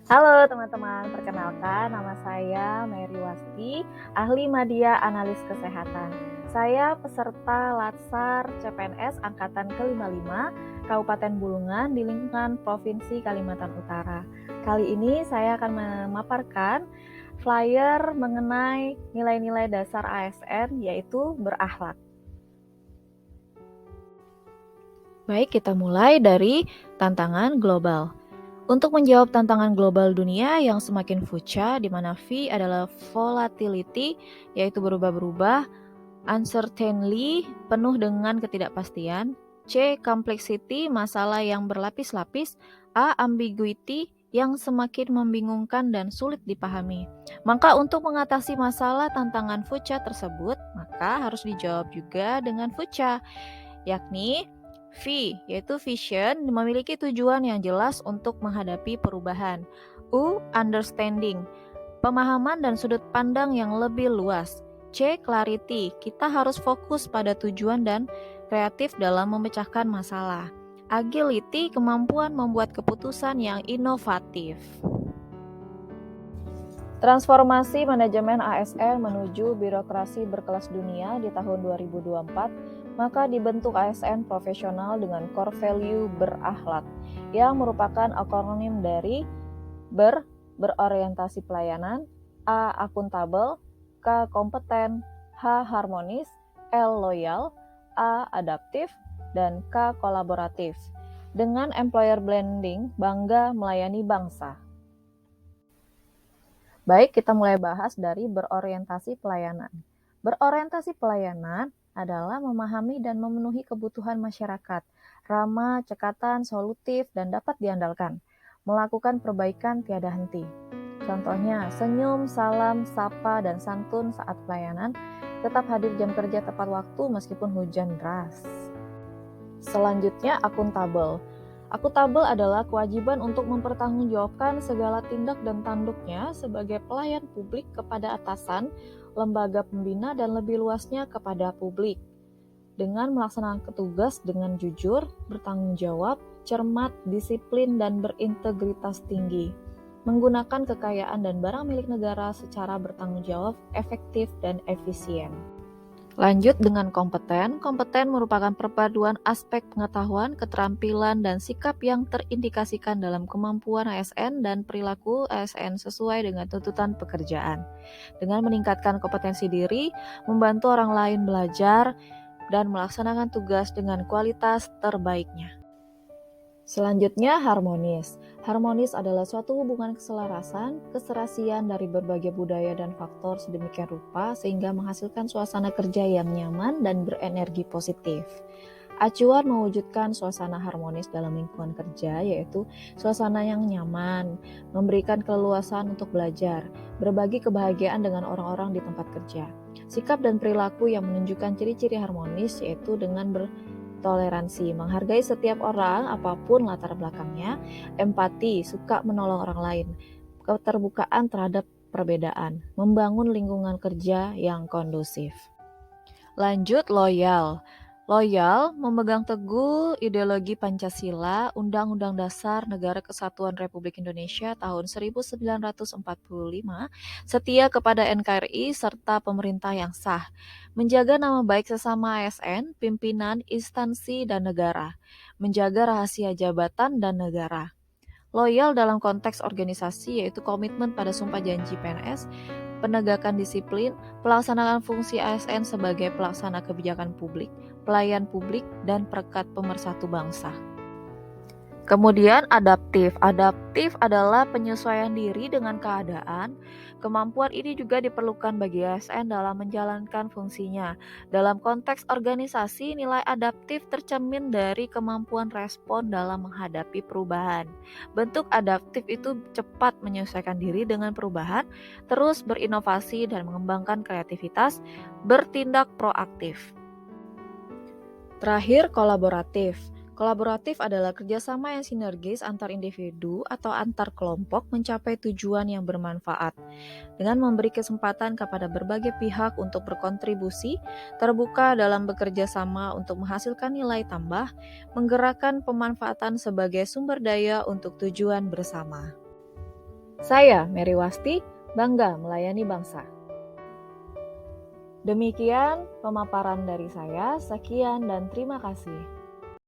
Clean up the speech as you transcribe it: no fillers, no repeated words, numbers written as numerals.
Halo teman-teman, perkenalkan nama saya Mary Wasti, ahli media analis kesehatan. Saya peserta Latsar CPNS Angkatan ke-55, Kabupaten Bulungan di lingkungan Provinsi Kalimantan Utara. Kali ini saya akan memaparkan flyer mengenai nilai-nilai dasar ASN, yaitu berakhlak. Baik, kita mulai dari tantangan global. Untuk menjawab tantangan global dunia yang semakin fucha, di mana V adalah volatility, yaitu berubah-berubah, uncertainty, penuh dengan ketidakpastian, C, complexity, masalah yang berlapis-lapis, A, ambiguity, yang semakin membingungkan dan sulit dipahami. Maka untuk mengatasi masalah tantangan fucha tersebut, maka harus dijawab juga dengan fucha, yakni V, yaitu vision, memiliki tujuan yang jelas untuk menghadapi perubahan. U, understanding, pemahaman dan sudut pandang yang lebih luas. C, clarity, kita harus fokus pada tujuan dan kreatif dalam memecahkan masalah. Agility, kemampuan membuat keputusan yang inovatif. Transformasi manajemen ASN menuju birokrasi berkelas dunia di tahun 2024, maka dibentuk ASN profesional dengan core value berakhlak, yang merupakan akronim dari berorientasi pelayanan, A, akuntabel, K, kompeten, H, harmonis, L, loyal, A, adaptif, dan K, kolaboratif. Dengan employer branding, bangga melayani bangsa. Baik, kita mulai bahas dari berorientasi pelayanan. Berorientasi pelayanan adalah memahami dan memenuhi kebutuhan masyarakat, ramah, cekatan, solutif, dan dapat diandalkan. Melakukan perbaikan tiada henti. Contohnya, senyum, salam, sapa, dan santun saat pelayanan, tetap hadir jam kerja tepat waktu meskipun hujan deras. Selanjutnya, akuntabel. Akuntabel adalah kewajiban untuk mempertanggungjawabkan segala tindak dan tanduknya sebagai pelayan publik kepada atasan, lembaga pembina, dan lebih luasnya kepada publik. Dengan melaksanakan tugas dengan jujur, bertanggung jawab, cermat, disiplin, dan berintegritas tinggi. Menggunakan kekayaan dan barang milik negara secara bertanggung jawab, efektif, dan efisien. Lanjut dengan kompeten. Kompeten merupakan perpaduan aspek pengetahuan, keterampilan, dan sikap yang terindikasikan dalam kemampuan ASN dan perilaku ASN sesuai dengan tuntutan pekerjaan. Dengan meningkatkan kompetensi diri, membantu orang lain belajar, dan melaksanakan tugas dengan kualitas terbaiknya. Selanjutnya, harmonis. Harmonis adalah suatu hubungan keselarasan, keserasian dari berbagai budaya dan faktor sedemikian rupa sehingga menghasilkan suasana kerja yang nyaman dan berenergi positif. Acuan mewujudkan suasana harmonis dalam lingkungan kerja yaitu suasana yang nyaman, memberikan keleluasan untuk belajar, berbagi kebahagiaan dengan orang-orang di tempat kerja. Sikap dan perilaku yang menunjukkan ciri-ciri harmonis yaitu dengan toleransi, menghargai setiap orang apapun latar belakangnya, empati, suka menolong orang lain, keterbukaan terhadap perbedaan, membangun lingkungan kerja yang kondusif. Lanjut, loyal. Loyal memegang teguh ideologi Pancasila, Undang-Undang Dasar Negara Kesatuan Republik Indonesia tahun 1945, setia kepada NKRI serta pemerintah yang sah, menjaga nama baik sesama ASN, pimpinan, instansi, dan negara, menjaga rahasia jabatan dan negara. Loyal dalam konteks organisasi yaitu komitmen pada sumpah janji PNS, penegakan disiplin, pelaksanaan fungsi ASN sebagai pelaksana kebijakan publik, pelayan publik, dan perekat pemersatu bangsa. Kemudian adaptif. Adaptif adalah penyesuaian diri dengan keadaan. Kemampuan ini juga diperlukan bagi ASN dalam menjalankan fungsinya. Dalam konteks organisasi, nilai adaptif tercermin dari kemampuan respon dalam menghadapi perubahan. Bentuk adaptif itu cepat menyesuaikan diri dengan perubahan, terus berinovasi dan mengembangkan kreativitas, bertindak proaktif. Terakhir, kolaboratif. Kolaboratif adalah kerjasama yang sinergis antar individu atau antar kelompok mencapai tujuan yang bermanfaat. Dengan memberi kesempatan kepada berbagai pihak untuk berkontribusi, terbuka dalam bekerja sama untuk menghasilkan nilai tambah, menggerakkan pemanfaatan sebagai sumber daya untuk tujuan bersama. Saya, Mary Wasti, bangga melayani bangsa. Demikian pemaparan dari saya, sekian dan terima kasih.